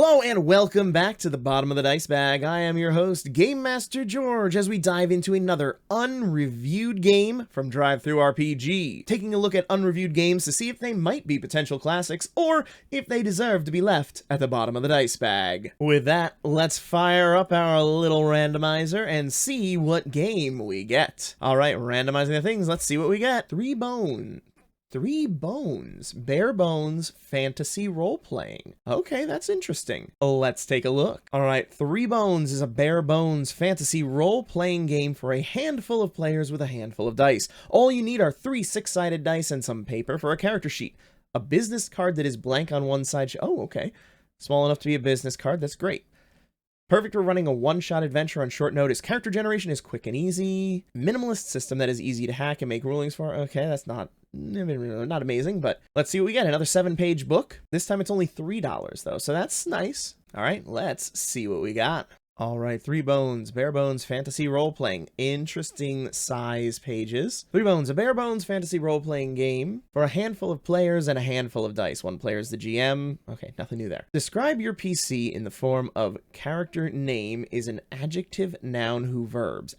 Hello and welcome back to the bottom of the dice bag. I am your host, Game Master George, as we dive into another unreviewed game from DriveThruRPG, taking a look at unreviewed games to see if they might be potential classics or if they deserve to be left at the bottom of the dice bag. With that, let's fire up our little randomizer and see what game we get. All right, randomizing the things, let's see what we get. 3 bones, bare bones fantasy role-playing. Okay, that's interesting. Let's take a look. All right, 3 Bones is a bare bones fantasy role-playing game for a handful of players with a handful of dice. All you need are 3 6-sided dice and some paper for a character sheet. A business card that is blank on one side. Oh, okay. Small enough to be a business card. That's great. Perfect for running a one-shot adventure on short notice. Character generation is quick and easy. Minimalist system that is easy to hack and make rulings for. Okay, that's not amazing, but let's see what we get. Another 7-page book. This time it's only $3 though, so that's nice. All right, let's see what we got. All right, 3 Bones, bare bones fantasy role-playing. Interesting size pages. 3 Bones, a bare bones fantasy role-playing game for a handful of players and a handful of dice. One player is the GM. Okay, nothing new there. Describe your PC in the form of character name is an adjective, noun, who, verbs.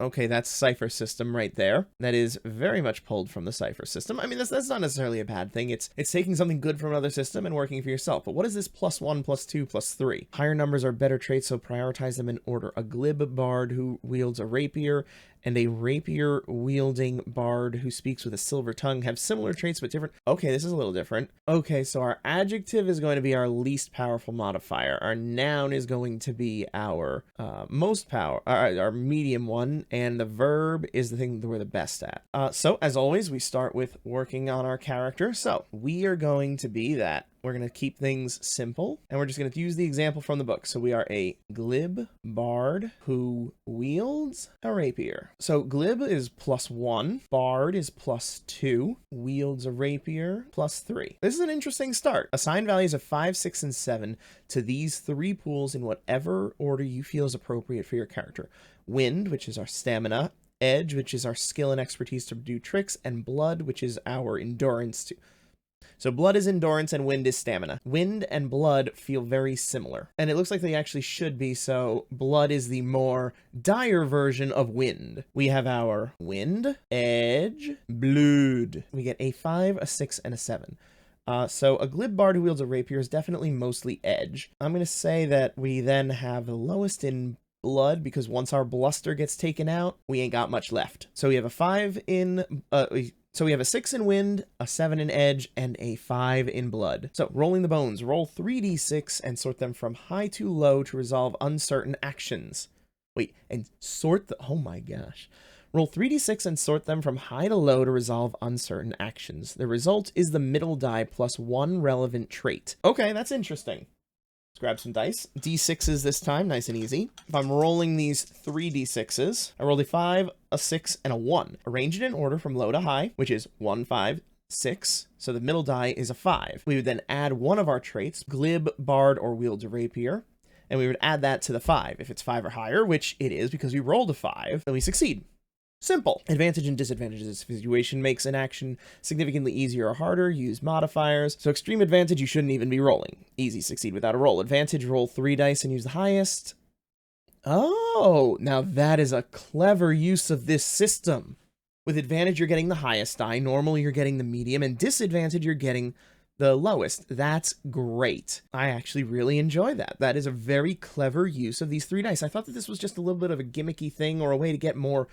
Okay, that's Cipher System right there. That is very much pulled from the Cipher System. I mean, that's not necessarily a bad thing. It's taking something good from another system and working for yourself. But what is this +1, +2, +3? Higher numbers are better traits, so prioritize them in order. A glib bard who wields a rapier and a rapier wielding bard who speaks with a silver tongue have similar traits but different. Okay, this is a little different. Okay, so our adjective is going to be our least powerful modifier. Our noun is going to be our most power, our medium one, and the verb is the thing that we're the best at. So as always, we start with working on our character. So we are going to be that. We're going to keep things simple, and we're just going to use the example from the book. So we are a glib bard who wields a rapier. So glib is +1, bard is +2, wields a rapier +3. This is an interesting start. Assign values of 5, 6, and 7 to these 3 pools in whatever order you feel is appropriate for your character. Wind, which is our stamina, edge, which is our skill and expertise to do tricks, and blood, which is our endurance. So blood is endurance and wind is stamina. Wind and blood feel very similar. And it looks like they actually should be, so blood is the more dire version of wind. We have our wind, edge, blood. We get a 5, a 6, and a 7. So a glib bard who wields a rapier is definitely mostly edge. I'm going to say that we then have the lowest in blood because once our bluster gets taken out, we ain't got much left. So we have a 5 in... So we have a 6 in wind, a 7 in edge, and a 5 in blood. So rolling the bones, roll 3d6 and sort them from high to low to resolve uncertain actions. Wait, and oh my gosh. Roll 3d6 and sort them from high to low to resolve uncertain actions. The result is the middle die plus 1 relevant trait. Okay, that's interesting. Let's grab some dice. D6s this time, nice and easy. If I'm rolling these 3d6s, I rolled a 5, a 6, and a 1. Arrange it in order from low to high, which is 1, 5, 6. So the middle die is a 5. We would then add one of our traits, glib, bard, or wields a rapier, and we would add that to the 5. If it's 5 or higher, which it is because we rolled a 5, then we succeed. Simple. Advantage and disadvantages. This situation makes an action significantly easier or harder. Use modifiers. So extreme advantage, you shouldn't even be rolling. Easy, succeed without a roll. Advantage, roll 3 dice and use the highest. Oh, now that is a clever use of this system. With advantage, you're getting the highest die. Normal, you're getting the medium. And disadvantage, you're getting the lowest. That's great. I actually really enjoy that. That is a very clever use of these 3 dice. I thought that this was just a little bit of a gimmicky thing or a way to get more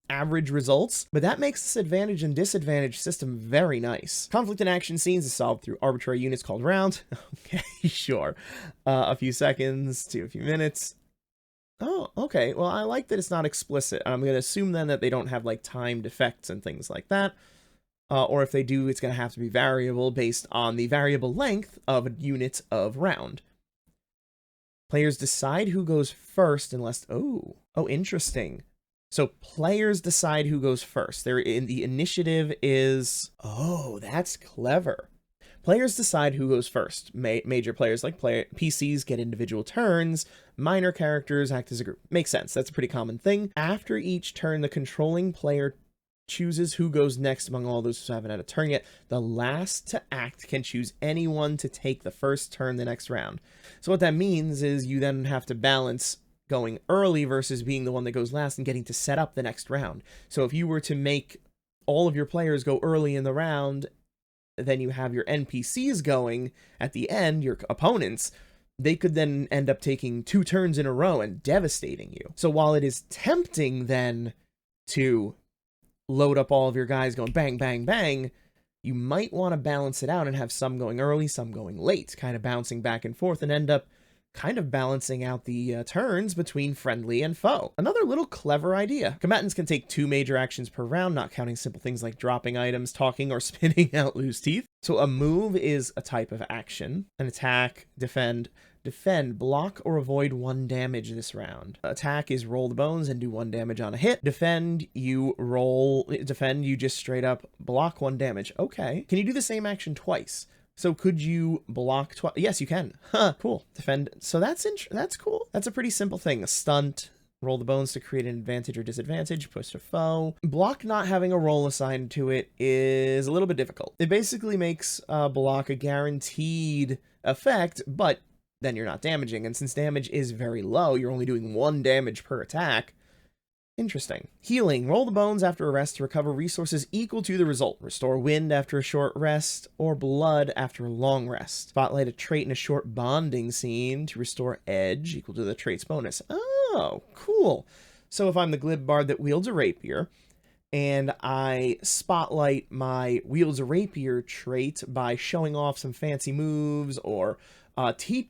average results, but that makes this advantage and disadvantage system very nice. Conflict and action scenes is solved through arbitrary units called round. Okay, sure. A few seconds to a few minutes. Oh, okay. Well, I like that it's not explicit. I'm going to assume then that they don't have like timed effects and things like that. Or if they do, it's going to have to be variable based on the variable length of a unit of round. Players decide who goes first unless... Oh, interesting. So players decide who goes first. The initiative is... Oh, that's clever. Players decide who goes first. Major players like PCs get individual turns. Minor characters act as a group. Makes sense. That's a pretty common thing. After each turn, the controlling player chooses who goes next among all those who haven't had a turn yet. The last to act can choose anyone to take the first turn the next round. So what that means is you then have to balance going early versus being the one that goes last and getting to set up the next round. So if you were to make all of your players go early in the round, then you have your NPCs going at the end, your opponents, they could then end up taking 2 turns in a row and devastating you. So while it is tempting then to load up all of your guys going bang, bang, bang, you might want to balance it out and have some going early, some going late, kind of bouncing back and forth and end up kind of balancing out the turns between friendly and foe. Another little clever idea. Combatants can take 2 major actions per round, not counting simple things like dropping items, talking, or spitting out loose teeth. So a move is a type of action. An attack, defend, block, or avoid 1 damage this round. Attack is roll the bones and do 1 damage on a hit. Defend, you just straight up block 1 damage. Okay. Can you do the same action twice? So could you block twice? Yes, you can. Huh, cool. Defend. So that's cool. That's a pretty simple thing. A stunt, roll the bones to create an advantage or disadvantage, push a foe. Block not having a roll assigned to it is a little bit difficult. It basically makes block a guaranteed effect, but then you're not damaging. And since damage is very low, you're only doing 1 damage per attack. Interesting. Healing. Roll the bones after a rest to recover resources equal to the result. Restore wind after a short rest, or blood after a long rest. Spotlight a trait in a short bonding scene to restore edge equal to the trait's bonus. Oh, cool. So if I'm the glib bard that wields a rapier, and I spotlight my wields a rapier trait by showing off some fancy moves or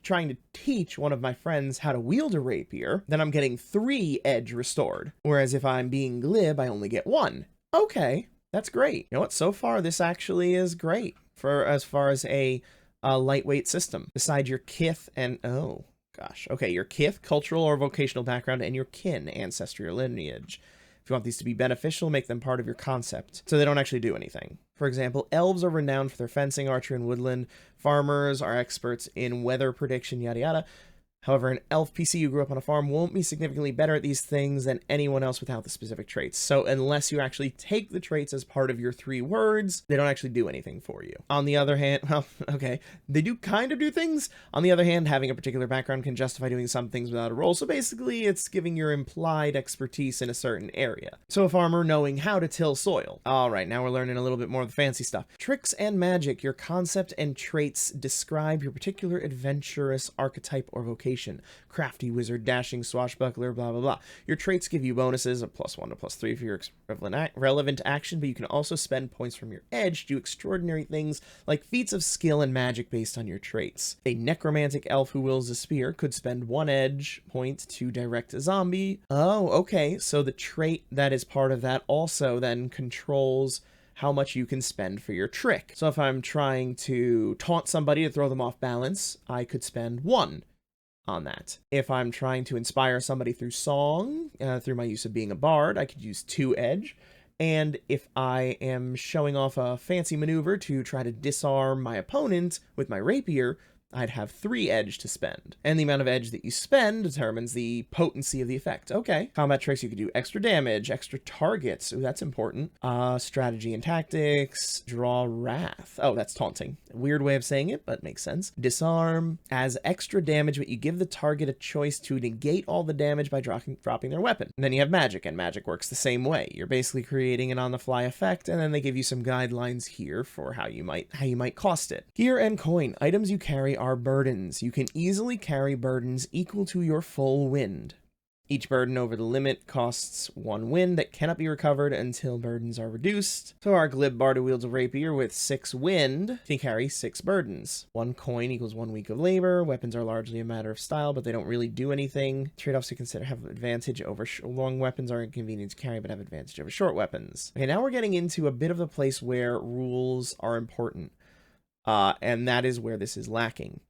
trying to teach one of my friends how to wield a rapier, then I'm getting 3 edge restored. Whereas if I'm being glib, I only get 1. Okay, that's great. You know what? So far, this actually is great for as far as a lightweight system. Besides your kith and oh gosh, okay, your kith, cultural or vocational background, and your kin, ancestry or lineage. If you want these to be beneficial, make them part of your concept, so they don't actually do anything. For example, elves are renowned for their fencing, archery, and woodland. Farmers are experts in weather prediction, yada yada. However, an elf PC who grew up on a farm won't be significantly better at these things than anyone else without the specific traits. So unless you actually take the traits as part of your 3 words, they don't actually do anything for you. On the other hand, well, okay, they do kind of do things. On the other hand, having a particular background can justify doing some things without a role. So basically, it's giving your implied expertise in a certain area. So a farmer knowing how to till soil. All right, now we're learning a little bit more of the fancy stuff. Tricks and magic. Your concept and traits describe your particular adventurous archetype or vocation. Crafty wizard, dashing swashbuckler, blah blah blah. Your traits give you bonuses of +1 to +3 for your relevant action, but you can also spend points from your edge to do extraordinary things like feats of skill and magic based on your traits. A necromantic elf who wields a spear could spend 1 edge point to direct a zombie. Oh, okay, so the trait that is part of that also then controls how much you can spend for your trick. So if I'm trying to taunt somebody to throw them off balance, I could spend 1 on that. If I'm trying to inspire somebody through song, through my use of being a bard, I could use 2 edge. And if I am showing off a fancy maneuver to try to disarm my opponent with my rapier, I'd have 3 edge to spend. And the amount of edge that you spend determines the potency of the effect. Okay. Combat tricks, you could do extra damage, extra targets. Ooh, that's important. Strategy and tactics, draw wrath. Oh, that's taunting. Weird way of saying it, but makes sense. Disarm, as extra damage, but you give the target a choice to negate all the damage by dropping their weapon. And then you have magic, and magic works the same way. You're basically creating an on-the-fly effect, and then they give you some guidelines here for how you might cost it. Gear and coin. Items you carry are burdens. You can easily carry burdens equal to your full wind. Each burden over the limit costs 1 wind that cannot be recovered until burdens are reduced. So our glib bard who wields a rapier with 6 wind can carry 6 burdens. 1 coin equals 1 week of labor. Weapons are largely a matter of style, but they don't really do anything. Trade-offs to consider have advantage over long weapons are inconvenient to carry, but have advantage over short weapons. Okay, now we're getting into a bit of the place where rules are important. And that is where this is lacking.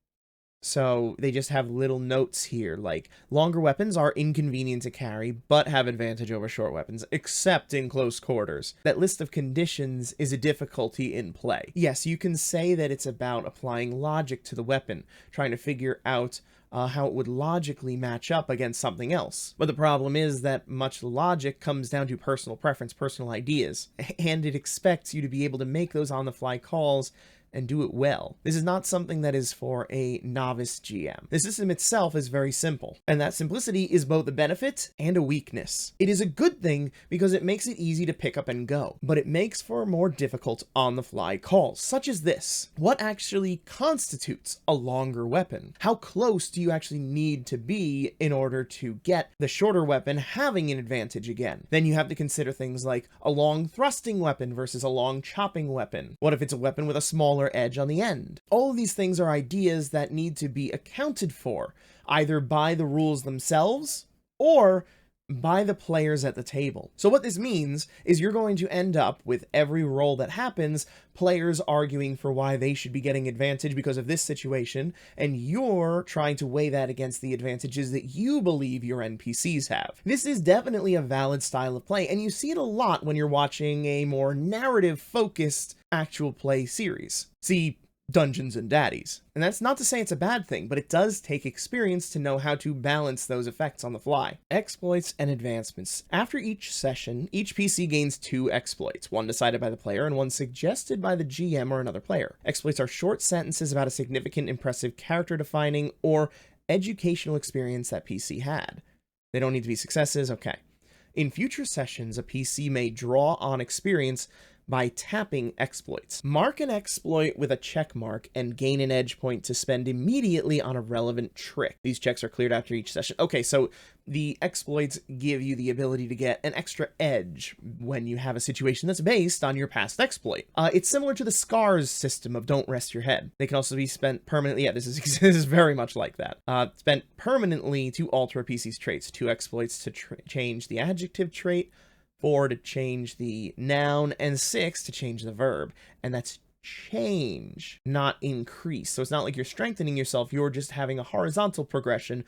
So they just have little notes here, like longer weapons are inconvenient to carry, but have advantage over short weapons, except in close quarters. That list of conditions is a difficulty in play. Yes, you can say that it's about applying logic to the weapon, trying to figure out how it would logically match up against something else. But the problem is that much logic comes down to personal preference, personal ideas, and it expects you to be able to make those on-the-fly calls and do it well. This is not something that is for a novice GM. The system itself is very simple, and that simplicity is both a benefit and a weakness. It is a good thing because it makes it easy to pick up and go, but it makes for more difficult on-the-fly calls, such as this. What actually constitutes a longer weapon? How close do you actually need to be in order to get the shorter weapon having an advantage again? Then you have to consider things like a long thrusting weapon versus a long chopping weapon. What if it's a weapon with a small edge on the end? All of these things are ideas that need to be accounted for, either by the rules themselves or by the players at the table. So what this means is you're going to end up with every roll that happens, players arguing for why they should be getting advantage because of this situation, and you're trying to weigh that against the advantages that you believe your NPCs have. This is definitely a valid style of play, and you see it a lot when you're watching a more narrative-focused actual play series. See Dungeons and Daddies. And that's not to say it's a bad thing, but it does take experience to know how to balance those effects on the fly. Exploits and advancements. After each session, each PC gains 2 exploits, one decided by the player and one suggested by the GM or another player. Exploits are short sentences about a significant, impressive, character-defining, or educational experience that PC had. They don't need to be successes, okay. In future sessions, a PC may draw on experience by tapping exploits. Mark an exploit with a check mark and gain an edge point to spend immediately on a relevant trick. These checks are cleared after each session. Okay, so the exploits give you the ability to get an extra edge when you have a situation that's based on your past exploit. It's similar to the scars system of don't rest your head. They can also be spent permanently. Yeah, this is very much like that. Spent permanently to alter a PC's traits. 2 exploits to change the adjective trait, 4 to change the noun, and 6 to change the verb. And that's change, not increase. So it's not like you're strengthening yourself, you're just having a horizontal progression.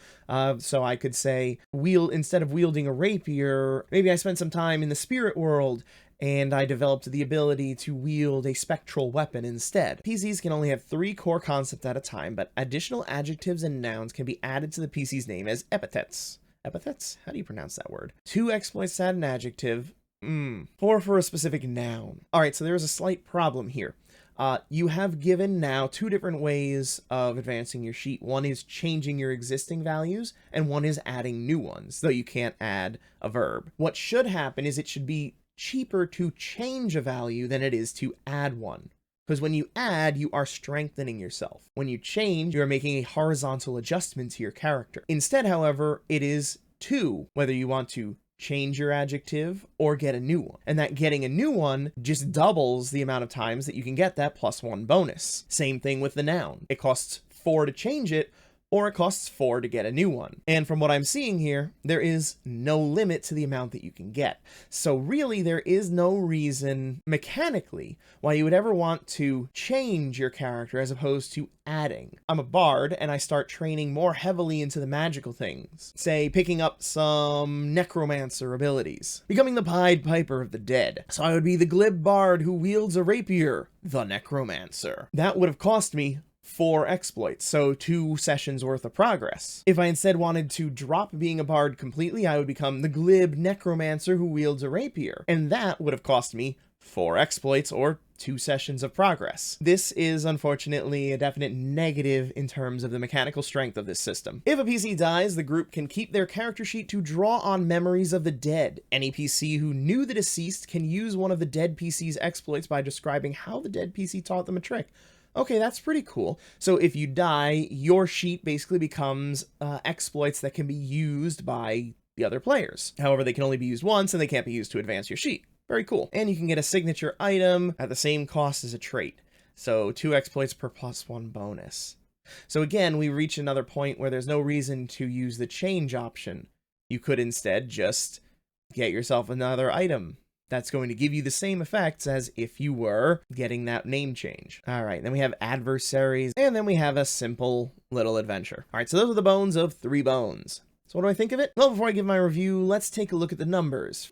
So I could say, instead of wielding a rapier, maybe I spent some time in the spirit world and I developed the ability to wield a spectral weapon instead. PCs can only have 3 core concepts at a time, but additional adjectives and nouns can be added to the PC's name as epithets. Epithets? How do you pronounce that word? 2 exploits to add an adjective. 4 for a specific noun. Alright, so there's a slight problem here. You have given now 2 different ways of advancing your sheet. One is changing your existing values, and one is adding new ones, though you can't add a verb. What should happen is it should be cheaper to change a value than it is to add one. Because when you add, you are strengthening yourself. When you change, you are making a horizontal adjustment to your character. Instead, however, it is 2, whether you want to change your adjective or get a new one. And that getting a new one just doubles the amount of times that you can get that +1 bonus. Same thing with the noun. It costs 4 to change it, or it costs 4 to get a new one. And from what I'm seeing here, there is no limit to the amount that you can get. So really, there is no reason, mechanically, why you would ever want to change your character as opposed to adding. I'm a bard, and I start training more heavily into the magical things. Say, picking up some necromancer abilities. Becoming the Pied Piper of the dead. So I would be the glib bard who wields a rapier, the necromancer. That would have cost me 4 exploits, so 2 sessions worth of progress. If I instead wanted to drop being a bard completely, I would become the glib necromancer who wields a rapier, and that would have cost me 4 exploits or 2 sessions of progress. This is unfortunately a definite negative in terms of the mechanical strength of this system. If a PC dies, the group can keep their character sheet to draw on memories of the dead. Any PC who knew the deceased can use one of the dead PC's exploits by describing how the dead PC taught them a trick. Okay, that's pretty cool. So if you die, your sheet basically becomes exploits that can be used by the other players. However, they can only be used once and they can't be used to advance your sheet. Very cool. And you can get a signature item at the same cost as a trait. So 2 exploits per +1 bonus. So again, we reach another point where there's no reason to use the change option. You could instead just get yourself another item. That's going to give you the same effects as if you were getting that name change. All right, then we have adversaries, and then we have a simple little adventure. All right, so those are the bones of 3 bones. So what do I think of it? Well, before I give my review, let's take a look at the numbers.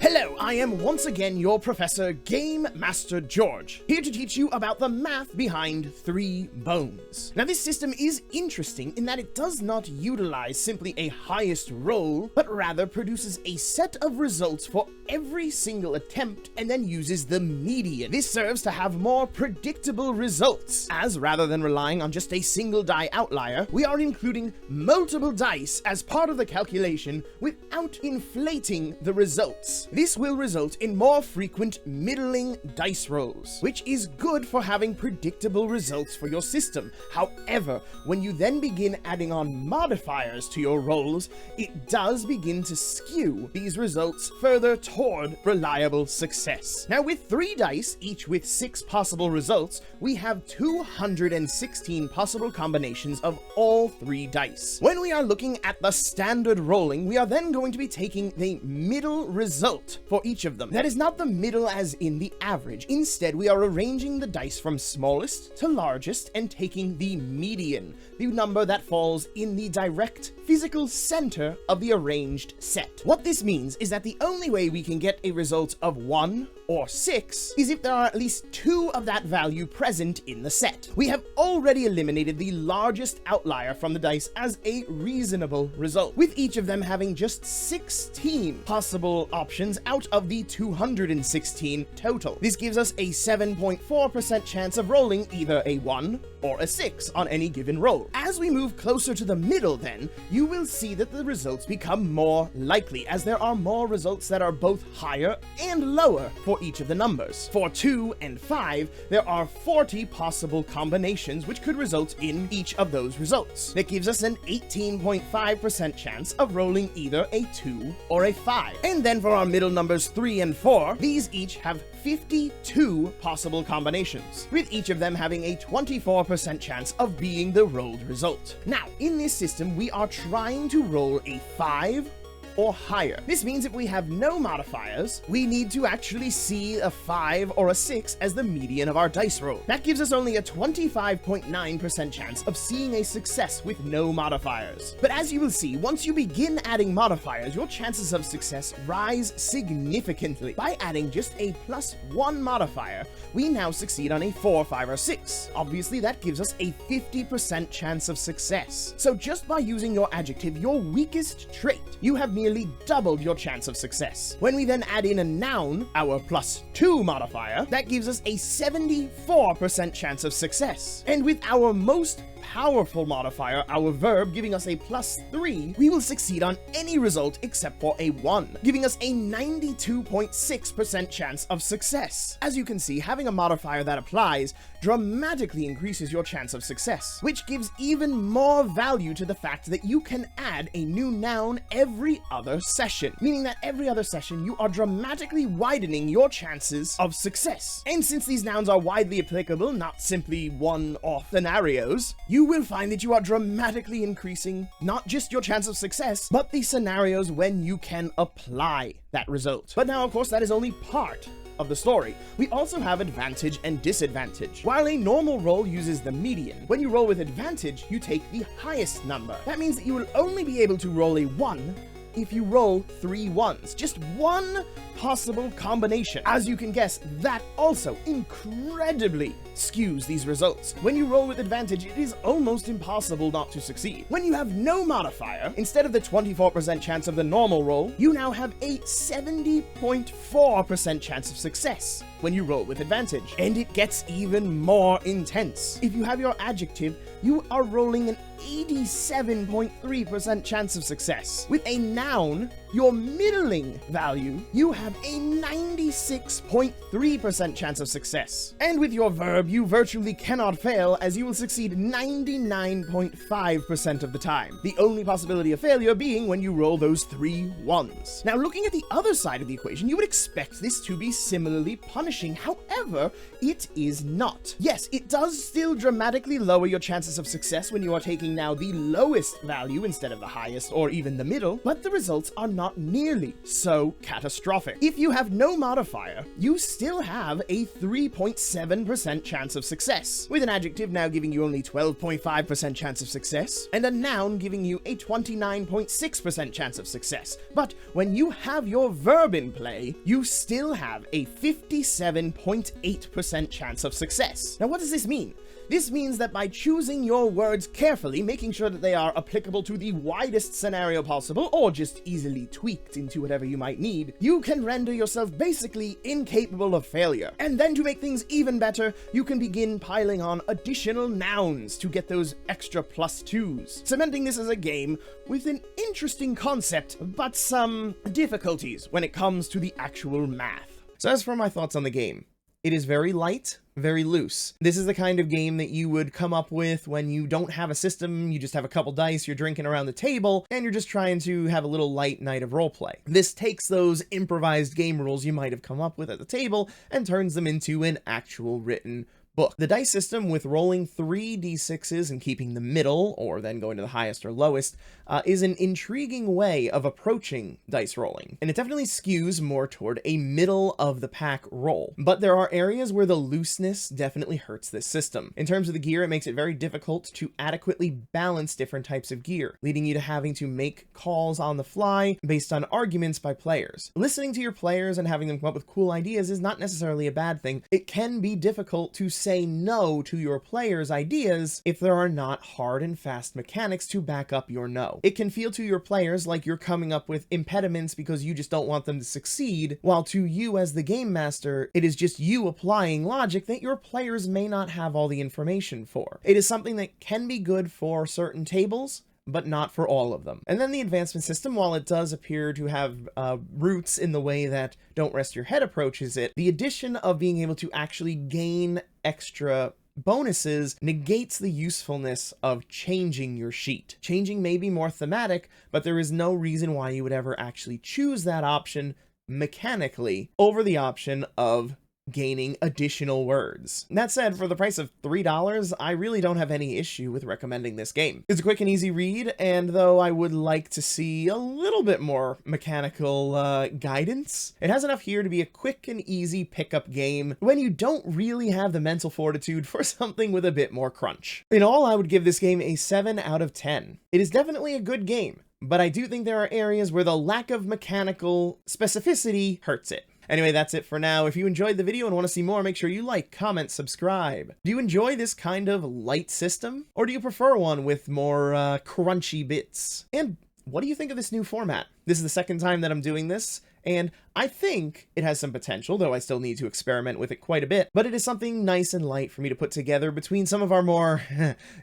Hello, I am once again your Professor Game Master George, here to teach you about the math behind 3 bones. Now, this system is interesting in that it does not utilize simply a highest roll, but rather produces a set of results for every single attempt and then uses the median. This serves to have more predictable results, as rather than relying on just a single die outlier, we are including multiple dice as part of the calculation without inflating the results. This will result in more frequent middling dice rolls, which is good for having predictable results for your system. However, when you then begin adding on modifiers to your rolls, it does begin to skew these results further toward reliable success. Now, with 3 dice, each with 6 possible results, we have 216 possible combinations of all 3 dice. When we are looking at the standard rolling, we are then going to be taking the middle result for each of them. That is not the middle as in the average. Instead, we are arranging the dice from smallest to largest and taking the median, the number that falls in the direct physical center of the arranged set. What this means is that the only way we can get a result of 1 or 6 is if there are at least 2 of that value present in the set. We have already eliminated the largest outlier from the dice as a reasonable result, with each of them having just 16 possible options out of the 216 total. This gives us a 7.4% chance of rolling either a 1 or a 6 on any given roll. As we move closer to the middle then, you will see that the results become more likely, as there are more results that are both higher and lower for each of the numbers. For 2 and 5, there are 40 possible combinations which could result in each of those results. That gives us an 18.5% chance of rolling either a 2 or a 5. And then for our middle numbers 3 and 4, these each have 52 possible combinations, with each of them having a 24% chance of being the rolled result. Now, in this system, we are trying to roll a 5 or higher. This means if we have no modifiers, we need to actually see a 5 or a 6 as the median of our dice roll. That gives us only a 25.9% chance of seeing a success with no modifiers. But as you will see, once you begin adding modifiers, your chances of success rise significantly. By adding just a +1 modifier, we now succeed on a 4, 5, or 6. Obviously, that gives us a 50% chance of success. So just by using your adjective, your weakest trait, you have nearly doubled your chance of success. When we then add in a noun, our +2 modifier, that gives us a 74% chance of success. And with our most powerful modifier, our verb, giving us a +3, we will succeed on any result except for a 1, giving us a 92.6% chance of success. As you can see, having a modifier that applies dramatically increases your chance of success, which gives even more value to the fact that you can add a new noun every other session, meaning that every other session you are dramatically widening your chances of success. And since these nouns are widely applicable, not simply one-off scenarios, you will find that you are dramatically increasing not just your chance of success, but the scenarios when you can apply that result. But now, of course, that is only part of the story. We also have advantage and disadvantage. While a normal roll uses the median, when you roll with advantage, you take the highest number. That means that you will only be able to roll a 1 if you roll 3 ones. Just one possible combination. As you can guess, that also incredibly skews these results. When you roll with advantage, it is almost impossible not to succeed. When you have no modifier, instead of the 24% chance of the normal roll, you now have a 70.4% chance of success when you roll with advantage. And it gets even more intense. If you have your adjective, you are rolling an 87.3% chance of success. With a noun, your middling value, you have a 96.3% chance of success. And with your verb, you virtually cannot fail, as you will succeed 99.5% of the time. The only possibility of failure being when you roll those 3 ones. Now, looking at the other side of the equation, you would expect this to be similarly punishing. However, it is not. Yes, it does still dramatically lower your chances of success when you are taking now the lowest value instead of the highest or even the middle, but the results are not nearly so catastrophic. If you have no modifier, you still have a 3.7% chance of success, with an adjective now giving you only 12.5% chance of success, and a noun giving you a 29.6% chance of success. But when you have your verb in play, you still have a 57.8% chance of success. Now, what does this mean? This means that by choosing your words carefully, making sure that they are applicable to the widest scenario possible, or just easily tweaked into whatever you might need, you can render yourself basically incapable of failure. And then to make things even better, you can begin piling on additional nouns to get those extra +2s, cementing this as a game with an interesting concept, but some difficulties when it comes to the actual math. So as for my thoughts on the game, it is very light, very loose. This is the kind of game that you would come up with when you don't have a system, you just have a couple dice, you're drinking around the table, and you're just trying to have a little light night of roleplay. This takes those improvised game rules you might have come up with at the table and turns them into an actual written book. The dice system, with rolling 3 d6s and keeping the middle, or then going to the highest or lowest, is an intriguing way of approaching dice rolling, and it definitely skews more toward a middle of the pack roll. But there are areas where the looseness definitely hurts this system. In terms of the gear, it makes it very difficult to adequately balance different types of gear, leading you to having to make calls on the fly based on arguments by players. Listening to your players and having them come up with cool ideas is not necessarily a bad thing. It can be difficult to say no to your players' ideas if there are not hard and fast mechanics to back up your no. It can feel to your players like you're coming up with impediments because you just don't want them to succeed, while to you as the game master, it is just you applying logic that your players may not have all the information for. It is something that can be good for certain tables, but not for all of them. And then the advancement system, while it does appear to have roots in the way that Don't Rest Your Head approaches it, the addition of being able to actually gain extra bonuses negates the usefulness of changing your sheet. Changing may be more thematic, but there is no reason why you would ever actually choose that option mechanically over the option of gaining additional words. That said, for the price of $3, I really don't have any issue with recommending this game. It's a quick and easy read, and though I would like to see a little bit more mechanical guidance, it has enough here to be a quick and easy pickup game when you don't really have the mental fortitude for something with a bit more crunch. In all, I would give this game a 7 out of 10. It is definitely a good game, but I do think there are areas where the lack of mechanical specificity hurts it. Anyway, that's it for now. If you enjoyed the video and want to see more, make sure you like, comment, subscribe. Do you enjoy this kind of light system? Or do you prefer one with more crunchy bits? And what do you think of this new format? This is the second time that I'm doing this, and I think it has some potential, though I still need to experiment with it quite a bit, but it is something nice and light for me to put together between some of our more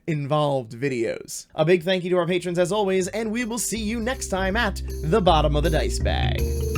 involved videos. A big thank you to our patrons as always, and we will see you next time at the bottom of the dice bag.